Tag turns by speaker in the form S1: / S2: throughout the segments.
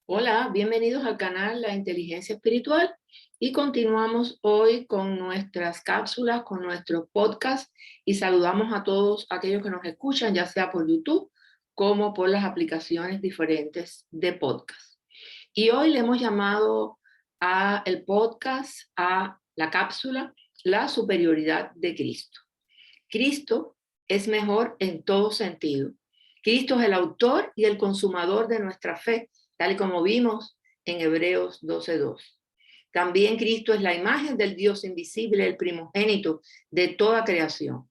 S1: Hola, bienvenidos al canal La Inteligencia Espiritual y continuamos hoy con nuestras cápsulas, con nuestros podcasts y saludamos a todos aquellos que nos escuchan, ya sea por YouTube como por las aplicaciones diferentes de podcast. Y hoy le hemos llamado a el podcast, a la cápsula, la superioridad de Cristo. Cristo es mejor en todo sentido. Cristo es el autor y el consumador de nuestra fe, tal y como vimos en Hebreos 12:2. También Cristo es la imagen del Dios invisible, el primogénito de toda creación.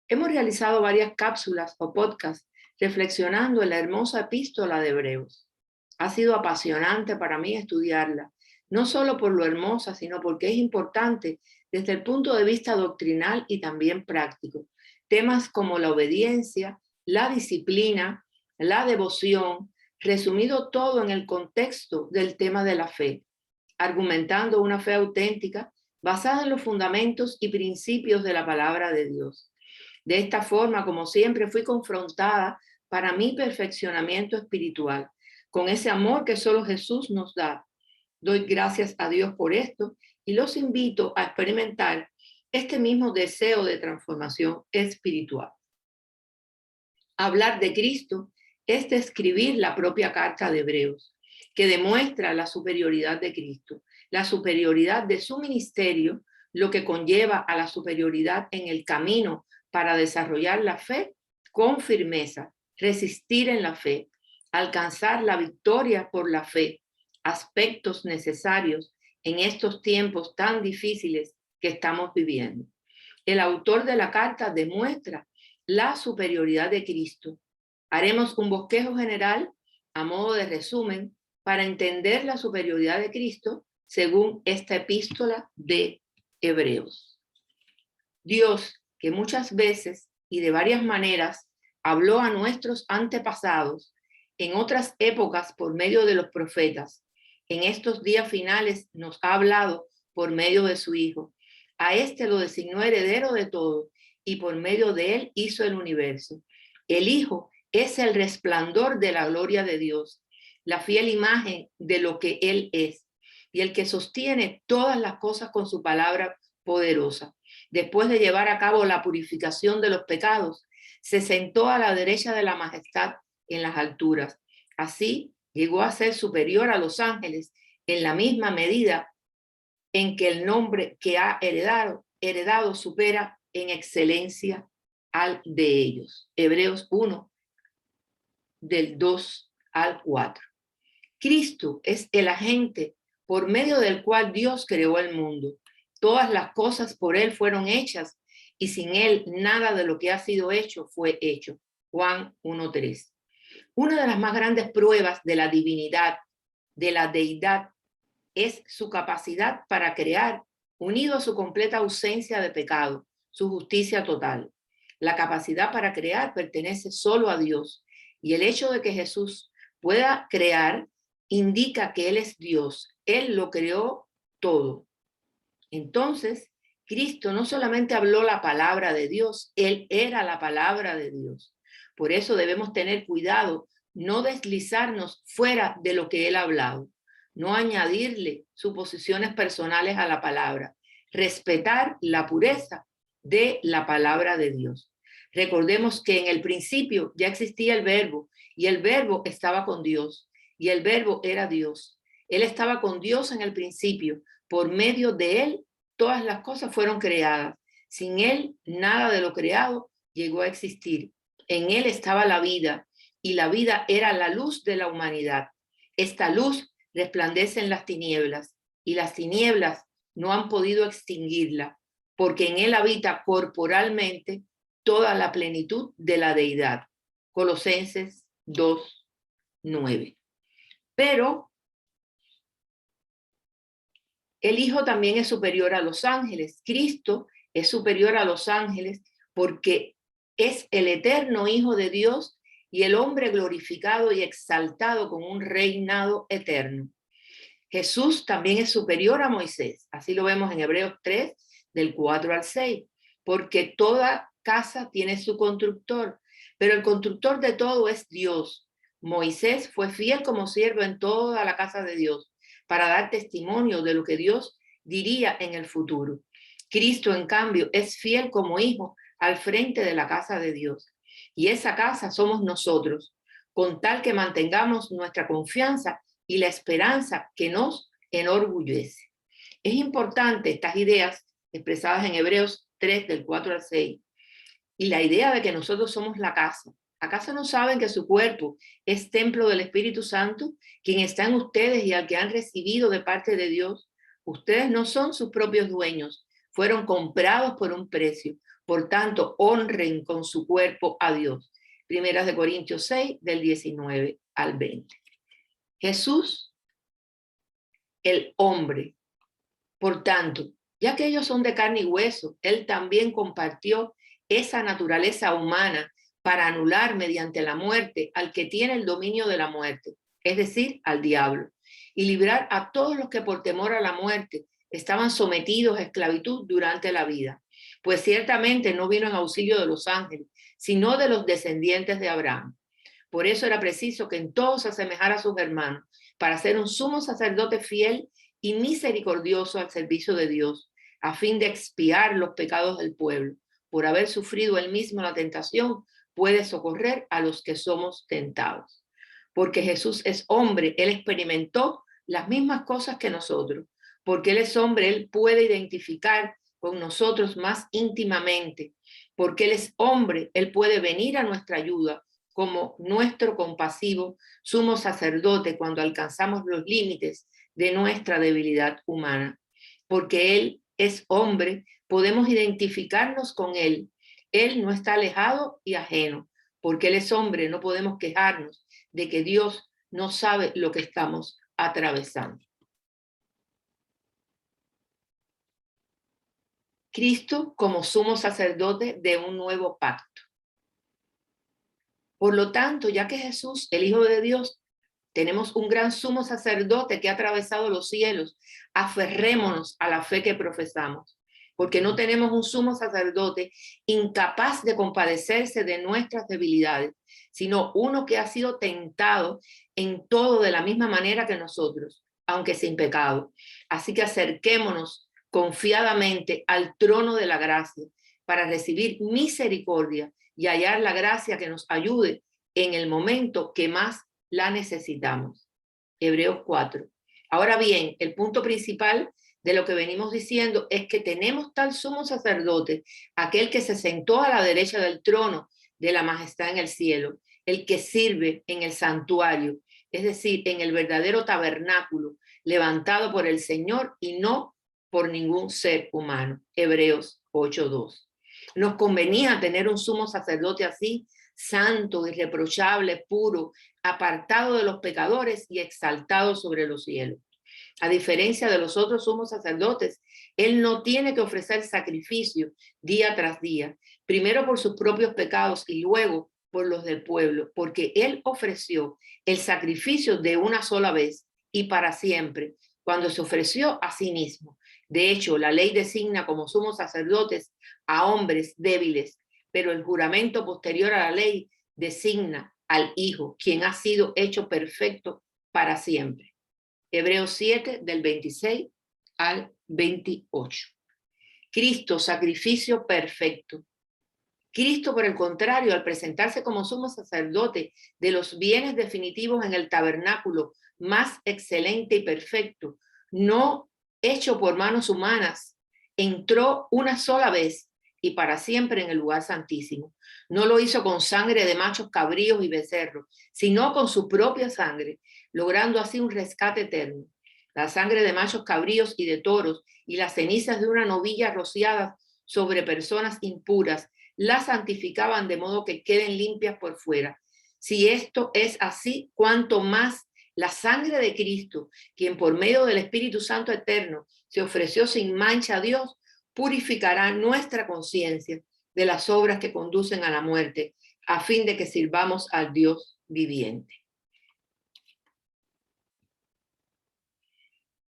S1: Hemos realizado varias cápsulas o podcasts reflexionando en la hermosa epístola de Hebreos. Ha sido apasionante para mí estudiarla, no solo por lo hermosa, sino porque es importante desde el punto de vista doctrinal y también práctico. Temas como la obediencia, la disciplina, la devoción, resumido todo en el contexto del tema de la fe, argumentando una fe auténtica basada en los fundamentos y principios de la palabra de Dios. De esta forma, como siempre, fui confrontada para mi perfeccionamiento espiritual, con ese amor que solo Jesús nos da. Doy gracias a Dios por esto y los invito a experimentar este mismo deseo de transformación espiritual. Hablar de Cristo es describir la propia carta de Hebreos, que demuestra la superioridad de Cristo, la superioridad de su ministerio, lo que conlleva a la superioridad en el camino para desarrollar la fe con firmeza, resistir en la fe, alcanzar la victoria por la fe, aspectos necesarios en estos tiempos tan difíciles que estamos viviendo. El autor de la carta demuestra la superioridad de Cristo. Haremos un bosquejo general a modo de resumen para entender la superioridad de Cristo según esta epístola de Hebreos. Dios, que muchas veces y de varias maneras habló a nuestros antepasados en otras épocas por medio de los profetas, en estos días finales nos ha hablado por medio de su Hijo. A este lo designó heredero de todo y por medio de él hizo el universo. El Hijo es el resplandor de la gloria de Dios, la fiel imagen de lo que él es y el que sostiene todas las cosas con su palabra poderosa. Después de llevar a cabo la purificación de los pecados, se sentó a la derecha de la majestad en las alturas. Así llegó a ser superior a los ángeles en la misma medida en que el nombre que ha heredado supera en excelencia al de ellos. Hebreos 1, del 2 al 4. Cristo es el agente por medio del cual Dios creó el mundo. Todas las cosas por él fueron hechas y sin él nada de lo que ha sido hecho fue hecho. Juan 1:3. Una de las más grandes pruebas de la divinidad, de la deidad, es su capacidad para crear, unido a su completa ausencia de pecado, su justicia total. La capacidad para crear pertenece solo a Dios y el hecho de que Jesús pueda crear indica que Él es Dios. Él lo creó todo. Entonces, Cristo no solamente habló la palabra de Dios, Él era la palabra de Dios. Por eso debemos tener cuidado, no deslizarnos fuera de lo que Él ha hablado, no añadirle suposiciones personales a la palabra, respetar la pureza de la palabra de Dios. Recordemos que en el principio ya existía el verbo y el verbo estaba con Dios y el verbo era Dios. Él estaba con Dios en el principio. Por medio de él, todas las cosas fueron creadas. Sin él, nada de lo creado llegó a existir. En él estaba la vida y la vida era la luz de la humanidad. Esta luz resplandece en las tinieblas y las tinieblas no han podido extinguirla porque en él habita corporalmente toda la plenitud de la deidad. Colosenses 2:9. Pero el Hijo también es superior a los ángeles. Cristo es superior a los ángeles porque es el eterno Hijo de Dios y el hombre glorificado y exaltado con un reinado eterno. Jesús también es superior a Moisés. Así lo vemos en Hebreos 3, del 4 al 6. Porque toda casa tiene su constructor, pero el constructor de todo es Dios. Moisés fue fiel como siervo en toda la casa de Dios para dar testimonio de lo que Dios diría en el futuro. Cristo, en cambio, es fiel como hijo al frente de la casa de Dios. Y esa casa somos nosotros, con tal que mantengamos nuestra confianza y la esperanza que nos enorgullece. Es importante estas ideas expresadas en Hebreos 3, del 4 al 6, y la idea de que nosotros somos la casa. ¿Acaso no saben que su cuerpo es templo del Espíritu Santo, quien está en ustedes y al que han recibido de parte de Dios? Ustedes no son sus propios dueños, fueron comprados por un precio. Por tanto, honren con su cuerpo a Dios. Primeras de Corintios 6, del 19 al 20. Jesús, el hombre. Por tanto, ya que ellos son de carne y hueso, él también compartió esa naturaleza humana para anular mediante la muerte al que tiene el dominio de la muerte, es decir, al diablo, y librar a todos los que por temor a la muerte estaban sometidos a esclavitud durante la vida, pues ciertamente no vino en auxilio de los ángeles, sino de los descendientes de Abraham. Por eso era preciso que en todo se asemejara a sus hermanos, para ser un sumo sacerdote fiel y misericordioso al servicio de Dios, a fin de expiar los pecados del pueblo. Por haber sufrido él mismo la tentación, puede socorrer a los que somos tentados. Porque Jesús es hombre, él experimentó las mismas cosas que nosotros. Porque él es hombre, él puede identificar con nosotros más íntimamente. Porque él es hombre, él puede venir a nuestra ayuda como nuestro compasivo sumo sacerdote cuando alcanzamos los límites de nuestra debilidad humana. Porque él es hombre, podemos identificarnos con él. Él no está alejado y ajeno. Porque él es hombre, no podemos quejarnos de que Dios no sabe lo que estamos atravesando. Cristo como sumo sacerdote de un nuevo pacto. Por lo tanto, ya que Jesús, el Hijo de Dios, tenemos un gran sumo sacerdote que ha atravesado los cielos, aferrémonos a la fe que profesamos, porque no tenemos un sumo sacerdote incapaz de compadecerse de nuestras debilidades, sino uno que ha sido tentado en todo de la misma manera que nosotros, aunque sin pecado. Así que acerquémonos confiadamente al trono de la gracia para recibir misericordia y hallar la gracia que nos ayude en el momento que más la necesitamos. Hebreos 4. Ahora bien, el punto principal de lo que venimos diciendo es que tenemos tal sumo sacerdote, aquel que se sentó a la derecha del trono de la majestad en el cielo, el que sirve en el santuario, es decir, en el verdadero tabernáculo, levantado por el Señor y no por ningún ser humano. Hebreos 8:2. Nos convenía tener un sumo sacerdote así, santo, irreprochable, puro, apartado de los pecadores y exaltado sobre los cielos. A diferencia de los otros sumos sacerdotes, él no tiene que ofrecer sacrificio día tras día, primero por sus propios pecados y luego por los del pueblo, porque él ofreció el sacrificio de una sola vez y para siempre, cuando se ofreció a sí mismo. De hecho, la ley designa como sumos sacerdotes a hombres débiles, pero el juramento posterior a la ley designa al Hijo, quien ha sido hecho perfecto para siempre. Hebreos 7, del 26 al 28. Cristo, sacrificio perfecto. Cristo, por el contrario, al presentarse como sumo sacerdote de los bienes definitivos en el tabernáculo más excelente y perfecto, no hecho por manos humanas, entró una sola vez y para siempre en el lugar santísimo. No lo hizo con sangre de machos cabríos y becerros, sino con su propia sangre, logrando así un rescate eterno. La sangre de machos cabríos y de toros y las cenizas de una novilla rociadas sobre personas impuras las santificaban de modo que queden limpias por fuera. Si esto es así, cuánto más la sangre de Cristo, quien por medio del Espíritu Santo eterno se ofreció sin mancha a Dios, purificará nuestra conciencia de las obras que conducen a la muerte, a fin de que sirvamos al Dios viviente.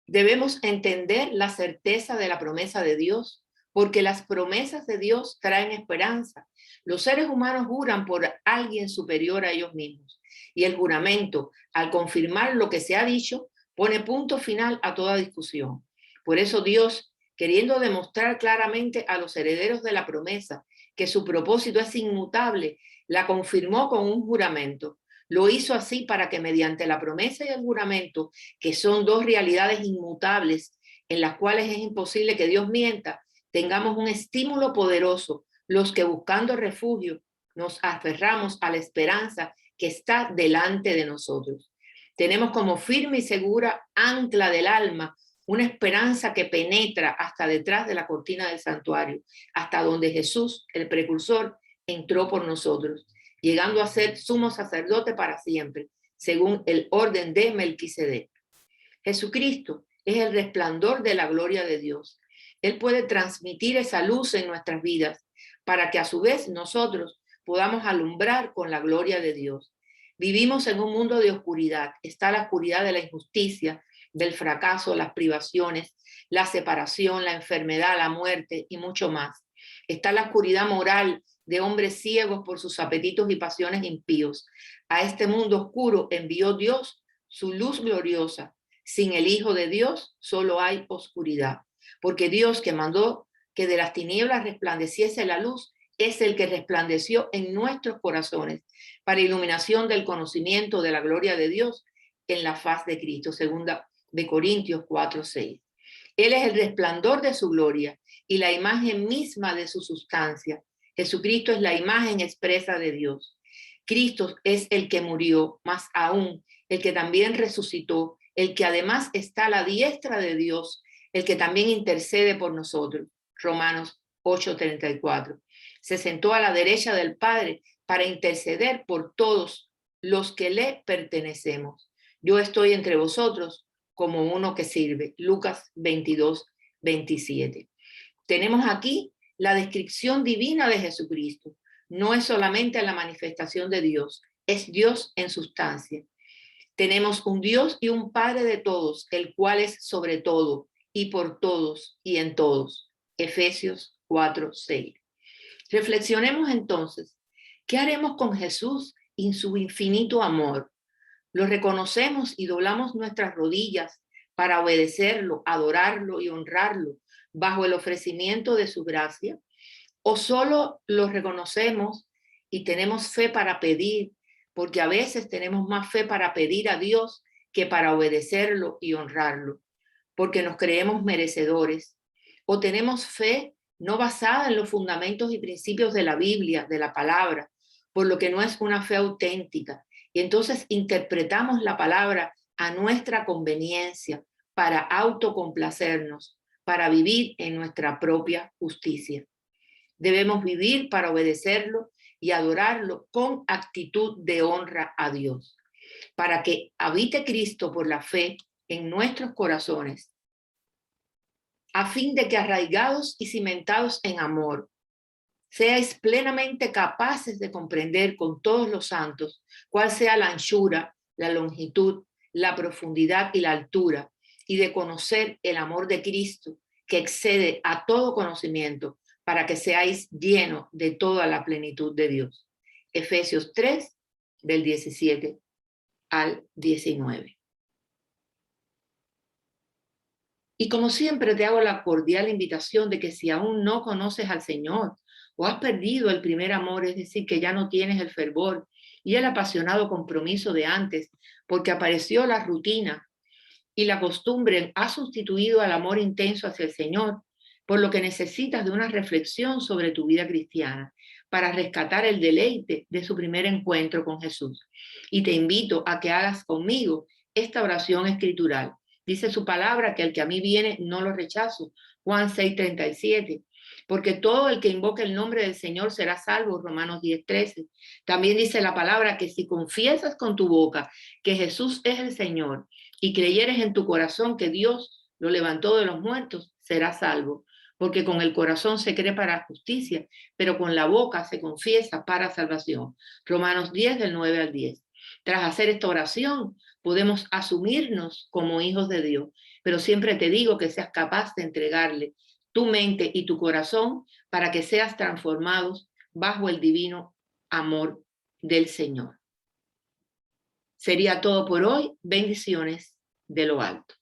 S1: Debemos entender la certeza de la promesa de Dios, porque las promesas de Dios traen esperanza. Los seres humanos juran por alguien superior a ellos mismos y el juramento, al confirmar lo que se ha dicho, pone punto final a toda discusión. Por eso Dios, queriendo demostrar claramente a los herederos de la promesa que su propósito es inmutable, la confirmó con un juramento. Lo hizo así para que mediante la promesa y el juramento, que son dos realidades inmutables en las cuales es imposible que Dios mienta, tengamos un estímulo poderoso, los que buscando refugio nos aferramos a la esperanza que está delante de nosotros. Tenemos como firme y segura ancla del alma una esperanza que penetra hasta detrás de la cortina del santuario, hasta donde Jesús, el precursor, entró por nosotros, llegando a ser sumo sacerdote para siempre, según el orden de Melquisedec. Jesucristo es el resplandor de la gloria de Dios. Él puede transmitir esa luz en nuestras vidas para que a su vez nosotros podamos alumbrar con la gloria de Dios. Vivimos en un mundo de oscuridad. Está la oscuridad de la injusticia, del fracaso, las privaciones, la separación, la enfermedad, la muerte y mucho más. Está la oscuridad moral de hombres ciegos por sus apetitos y pasiones impíos. A este mundo oscuro envió Dios su luz gloriosa. Sin el Hijo de Dios solo hay oscuridad, porque Dios, que mandó que de las tinieblas resplandeciese la luz, es el que resplandeció en nuestros corazones para iluminación del conocimiento de la gloria de Dios en la faz de Cristo. Segunda de Corintios 4:6. Él es el resplandor de su gloria y la imagen misma de su sustancia. Jesucristo es la imagen expresa de Dios. Cristo es el que murió, más aún, el que también resucitó, el que además está a la diestra de Dios, el que también intercede por nosotros. Romanos 8:34. Se sentó a la derecha del Padre para interceder por todos los que le pertenecemos. Yo estoy entre vosotros como uno que sirve. Lucas 22:27. Tenemos aquí la descripción divina de Jesucristo. No es solamente la manifestación de Dios, es Dios en sustancia. Tenemos un Dios y un Padre de todos, el cual es sobre todo y por todos y en todos. Efesios 4:6. Reflexionemos entonces, ¿qué haremos con Jesús y su infinito amor? ¿Lo reconocemos y doblamos nuestras rodillas para obedecerlo, adorarlo y honrarlo bajo el ofrecimiento de su gracia? ¿O solo lo reconocemos y tenemos fe para pedir? Porque a veces tenemos más fe para pedir a Dios que para obedecerlo y honrarlo, porque nos creemos merecedores. O tenemos fe no basada en los fundamentos y principios de la Biblia, de la palabra, por lo que no es una fe auténtica. Y entonces interpretamos la palabra a nuestra conveniencia para autocomplacernos, para vivir en nuestra propia justicia. Debemos vivir para obedecerlo y adorarlo con actitud de honra a Dios, para que habite Cristo por la fe en nuestros corazones, a fin de que arraigados y cimentados en amor, seáis plenamente capaces de comprender con todos los santos cuál sea la anchura, la longitud, la profundidad y la altura, y de conocer el amor de Cristo que excede a todo conocimiento, para que seáis llenos de toda la plenitud de Dios. Efesios 3, del 17 al 19. Y como siempre te hago la cordial invitación de que si aún no conoces al Señor o has perdido el primer amor, es decir, que ya no tienes el fervor y el apasionado compromiso de antes, porque apareció la rutina y la costumbre ha sustituido al amor intenso hacia el Señor, por lo que necesitas de una reflexión sobre tu vida cristiana para rescatar el deleite de su primer encuentro con Jesús. Y te invito a que hagas conmigo esta oración escritural. Dice su palabra que el que a mí viene no lo rechazo. Juan 6:37. Porque todo el que invoque el nombre del Señor será salvo. Romanos 10:13. También dice la palabra que si confiesas con tu boca que Jesús es el Señor y creyeres en tu corazón que Dios lo levantó de los muertos, serás salvo. Porque con el corazón se cree para justicia, pero con la boca se confiesa para salvación. Romanos 10, del 9 al 10. Tras hacer esta oración, podemos asumirnos como hijos de Dios, pero siempre te digo que seas capaz de entregarle tu mente y tu corazón para que seas transformados bajo el divino amor del Señor. Sería todo por hoy. Bendiciones de lo alto.